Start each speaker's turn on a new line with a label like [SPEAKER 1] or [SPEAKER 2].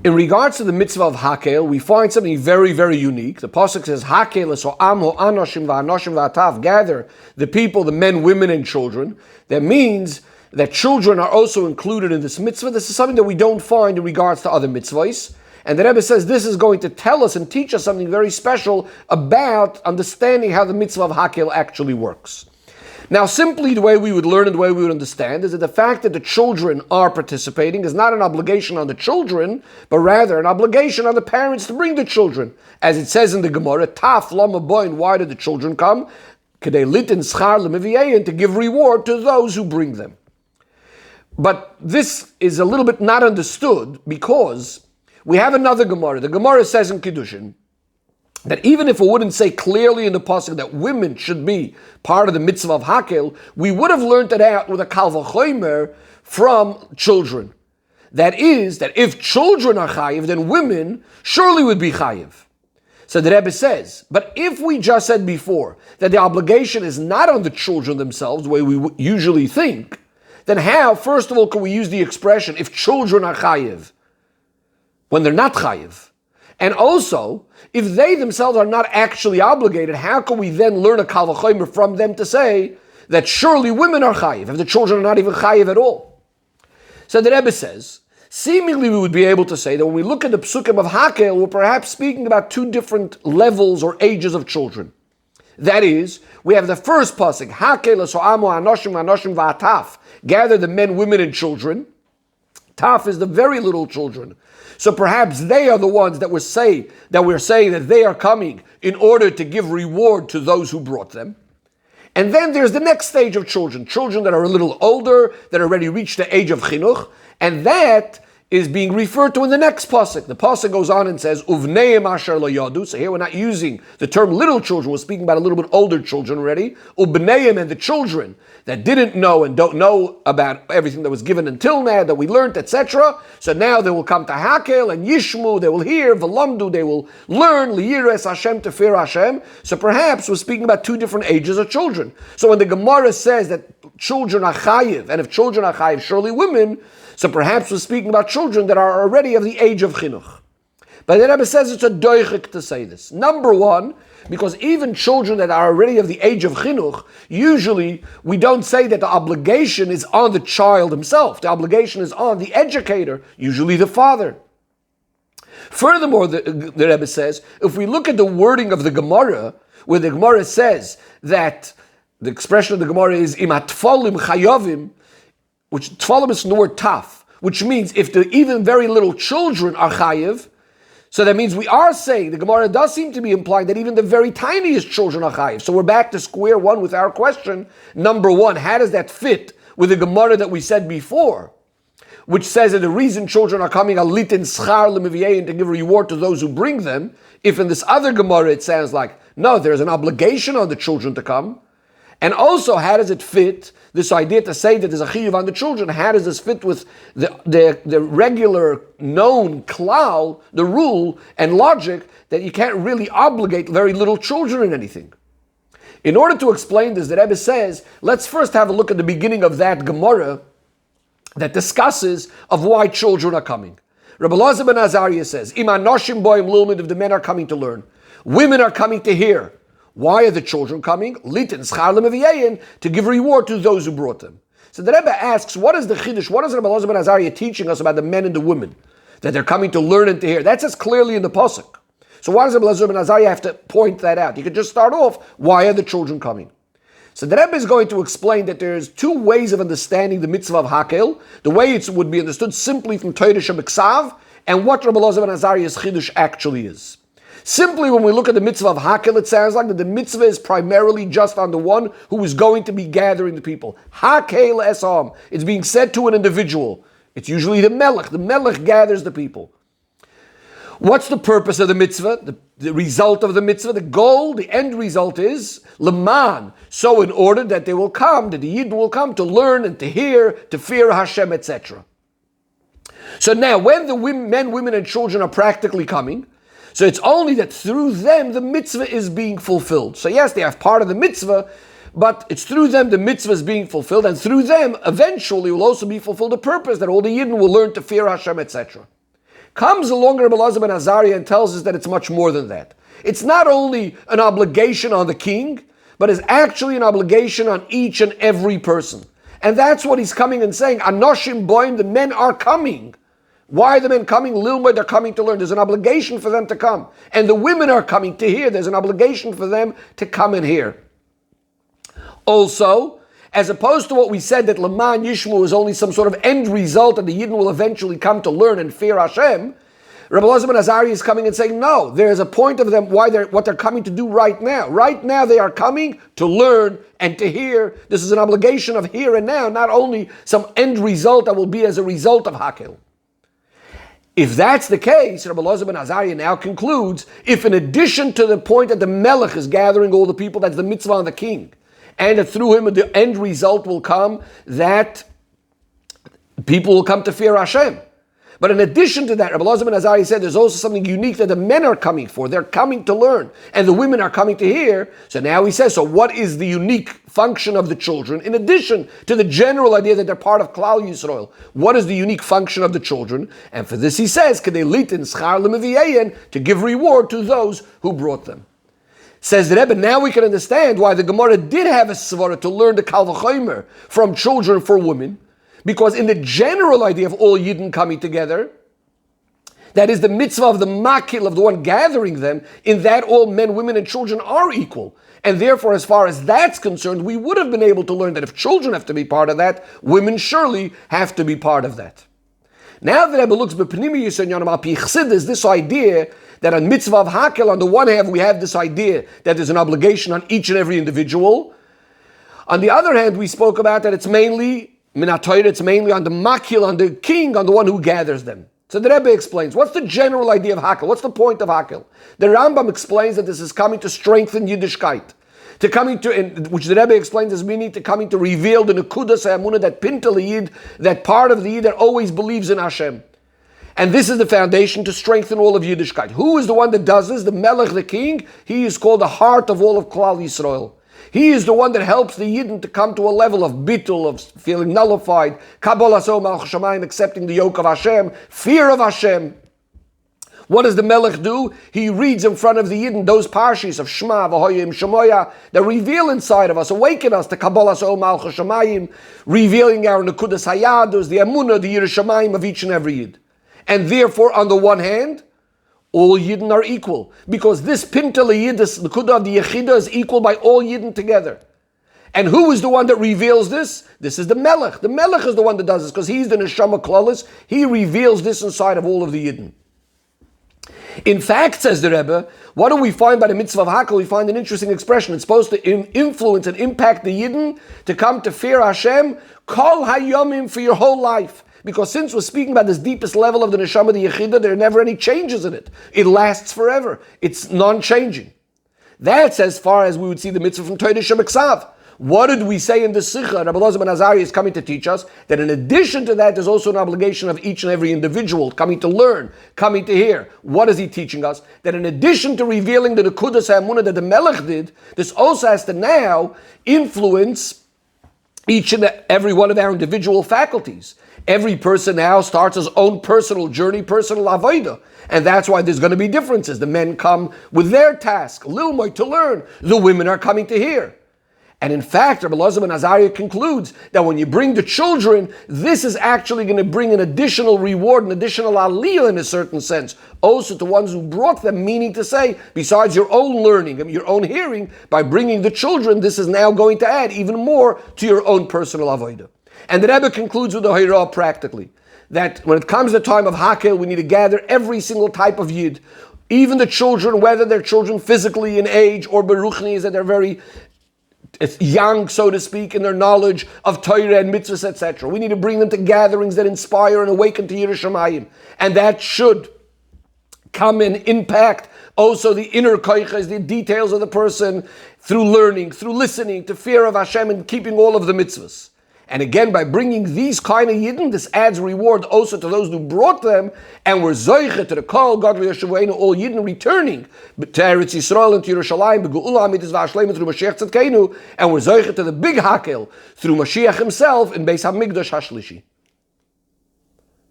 [SPEAKER 1] In regards to the mitzvah of Hakhel, we find something very, very unique. The pasuk says, Hakhel so amho anoshim va'anoshim va'atav, gather the people, the men, women, and children. That means that children are also included in this mitzvah. This is something that we don't find in regards to other mitzvahs. And the Rebbe says this is going to tell us and teach us something very special about understanding how the mitzvah of Hakhel actually works. Now, simply the way we would learn and the way we would understand is that the fact that the children are participating is not an obligation on the children, but rather an obligation on the parents to bring the children. As it says in the Gemara, Taf lama boin, why did the children come? Kedei litin schar lemiviein, to give reward to those who bring them. But this is a little bit not understood because we have another Gemara. The Gemara says in Kiddushin that even if it wouldn't say clearly in the pasuk that women should be part of the mitzvah of Hakhel, we would have learned it out with a kal v'chomer from children. That is, that if children are chayiv, then women surely would be chayiv. So the Rebbe says, but if we just said before that the obligation is not on the children themselves, the way we usually think, then how, first of all, can we use the expression if children are chayiv when they're not chayiv? And also, if they themselves are not actually obligated, how can we then learn a kal v'chomer from them to say that surely women are chayiv, if the children are not even chayiv at all? So the Rebbe says, seemingly we would be able to say that when we look at the psukim of Hakhel, we're perhaps speaking about two different levels or ages of children. That is, we have the first pasuk, Hakhel so amo anoshim anoshim va'ataf, gather the men, women, and children. Taf is the very little children. So perhaps they are the ones that we're saying that they are coming in order to give reward to those who brought them. And then there's the next stage of children that are a little older, that already reached the age of chinuch, and that is being referred to in the next pasuk. The pasuk goes on and says, Uvneim asher lo yadu. So here we're not using the term little children, we're speaking about a little bit older children already. Ubneim, and the children that didn't know and don't know about everything that was given until now, that we learned, etc. So now they will come to Hakhel and Yishmu, they will hear, V'lamdu, they will learn, Liyires Hashem, to fear Hashem. So perhaps we're speaking about two different ages of children. So when the Gemara says that children are chayiv, and if children are chayiv, surely women, so perhaps we're speaking about children that are already of the age of chinuch. But the Rebbe says it's a doichik to say this. Number one, because even children that are already of the age of chinuch, usually we don't say that the obligation is on the child himself. The obligation is on the educator, usually the father. Furthermore, the Rebbe says, if we look at the wording of the Gemara, where the Gemara says that the expression of the Gemara is im hatfolim chayovim, which tfalim is from the word taf, which means if the even very little children are chayiv, so that means we are saying, the Gemara does seem to be implying that even the very tiniest children are chayiv. So we're back to square one with our question. Number one, how does that fit with the Gemara that we said before, which says that the reason children are coming alitin schar lemiviein, to give reward to those who bring them, if in this other Gemara it sounds like, no, there's an obligation on the children to come. And also, how does it fit, this idea to say that there's a chiyuv on the children, how does this fit with the regular known klal, the rule and logic that you can't really obligate very little children in anything? In order to explain this, the Rebbe says, let's first have a look at the beginning of that Gemara that discusses of why children are coming. Rabbi Elazar ben Azariah says, Im anoshim boim lulmid, if the men are coming to learn, women are coming to hear. Why are the children coming? Litin schar lemiviein, to give reward to those who brought them. So the Rebbe asks, what is the chiddush? What is Rabbi Elazar ben Azariah teaching us about the men and the women that they're coming to learn and to hear? That says clearly in the pasuk. So why does Rabbi Elazar ben Azariah have to point that out? You could just start off, why are the children coming? So the Rebbe is going to explain that there's two ways of understanding the mitzvah of Hakhel. The way it would be understood simply from Torah Shebeksav, and what Rabbi Elazar ben Azariah's chiddush actually is. Simply, when we look at the mitzvah of Hakhel, it sounds like that the mitzvah is primarily just on the one who is going to be gathering the people. Hakhel esam. It's being said to an individual. It's usually the melech. The melech gathers the people. What's the purpose of the mitzvah? The result of the mitzvah, the goal, the end result is leman. So in order that they will come, that the Yid will come to learn and to hear, to fear Hashem, etc. So now, when the men, women, and children are practically coming, so it's only that through them the mitzvah is being fulfilled. So yes, they have part of the mitzvah, but it's through them the mitzvah is being fulfilled, and through them eventually will also be fulfilled the purpose that all the Yidden will learn to fear Hashem, etc. Comes along Rabbi Elazar ben Azariah and tells us that it's much more than that. It's not only an obligation on the king, but is actually an obligation on each and every person. And that's what he's coming and saying. Anoshim boim, the men are coming. Why are the men coming? Lilma, they're coming to learn. There's an obligation for them to come. And the women are coming to hear. There's an obligation for them to come and hear. Also, as opposed to what we said that Laman Yishmu is only some sort of end result and the Yidden will eventually come to learn and fear Hashem, Rabbi Elazar ben Azariah is coming and saying, no, there is a point of them what they're coming to do right now. Right now they are coming to learn and to hear. This is an obligation of here and now, not only some end result that will be as a result of Hakhel. If that's the case, Rabbi Elazar ben Azariah now concludes, if in addition to the point that the Melech is gathering all the people, that's the mitzvah on the king, and that through him the end result will come that people will come to fear Hashem. But in addition to that, Rabbi Elazar ben Azariah said there's also something unique that the men are coming for. They're coming to learn, and the women are coming to hear. So now he says, so what is the unique function of the children, in addition to the general idea that they're part of Klal Yisrael? What is the unique function of the children? And for this he says, to give reward to those who brought them. Says the Rebbe, now we can understand why the Gemara did have a svara to learn the Kal V'chomer from children for women. Because in the general idea of all Yidden coming together, that is the mitzvah of the makil, of the one gathering them, in that all men, women, and children are equal. And therefore, as far as that's concerned, we would have been able to learn that if children have to be part of that, women surely have to be part of that. Now the Rebbe looks b'pnimi Yisrael al pi Chassidus, this idea that on mitzvah of Hakhel, on the one hand, we have this idea that there's an obligation on each and every individual. On the other hand, we spoke about that it's mainly it's mainly on the makil, on the king, on the one who gathers them. So the Rebbe explains, what's the general idea of Hakhel? What's the point of Hakhel? The Rambam explains that this is coming to strengthen Yiddishkeit. Which the Rebbe explains as meaning to coming to reveal the Nekudas HaEmunah, that pintel Yid, that part of the Yid that always believes in Hashem. And this is the foundation to strengthen all of Yiddishkeit. Who is the one that does this? The Melech, the king. He is called the heart of all of Klal Yisrael. He is the one that helps the Yidden to come to a level of bittul, of feeling nullified, Kabbalah so Malchus Shamayim, accepting the yoke of Hashem, fear of Hashem. What does the Melech do? He reads in front of the Yidden those parshis of Shema, V'hoyim, Shemoya, that reveal inside of us, awaken us to Kabbalah so Malchus Shamayim, revealing our Nekudas Hayadus, the Emunah, the Yirah Shamayim of each and every Yid. And therefore, on the one hand, all Yidden are equal. Because this pintel Yid, this Nekudah of the Yechida, is equal by all Yidden together. And who is the one that reveals this? This is the Melech. The Melech is the one that does this, because he's the Neshama Klalis. He reveals this inside of all of the Yidden. In fact, says the Rebbe, what do we find by the mitzvah of Hakhel? We find an interesting expression. It's supposed to influence and impact the Yidden to come to fear Hashem, kol hayomim, for your whole life. Because since we're speaking about this deepest level of the neshama, the yechida, there are never any changes in it. It lasts forever. It's non-changing. That's as far as we would see the mitzvah from Torah Shebeksav. What did we say in the Sikha? Rabbi Elazar ben Azariah is coming to teach us that in addition to that, there's also an obligation of each and every individual coming to learn, coming to hear. What is he teaching us? That in addition to revealing the Nekudas HaEmunah that the Melech did, this also has to now influence each and every one of our individual faculties. Every person now starts his own personal journey, personal avodah. And that's why there's going to be differences. The men come with their task, lilmoy, to learn. The women are coming to hear. And in fact, Rabbi Elazar ben Azariah concludes that when you bring the children, this is actually going to bring an additional reward, an additional aliyah in a certain sense, also to ones who brought them, meaning to say, besides your own learning and your own hearing, by bringing the children, this is now going to add even more to your own personal avodah. And the Rebbe concludes with the Hirah practically, that when it comes to the time of Hakhel, we need to gather every single type of Yid, even the children, whether they're children physically in age or beruchni, that they're very young, so to speak, in their knowledge of Torah and mitzvahs, etc. We need to bring them to gatherings that inspire and awaken to Yirah Shamayim. And that should come and impact also the inner koiches, the details of the person, through learning, through listening, to fear of Hashem and keeping all of the mitzvahs. And again, by bringing these kind of Yidden, this adds reward also to those who brought them, and we're zoiche to the kol, godly Yeshuvainu, all Yidden returning to Eretz Yisrael and to Yerushalayim, begeula mitzvah shleima through Mashiach Tzedkeinu, and we're zoiche to the big Hakhel through Mashiach himself in Beis HaMikdash HaShlishi.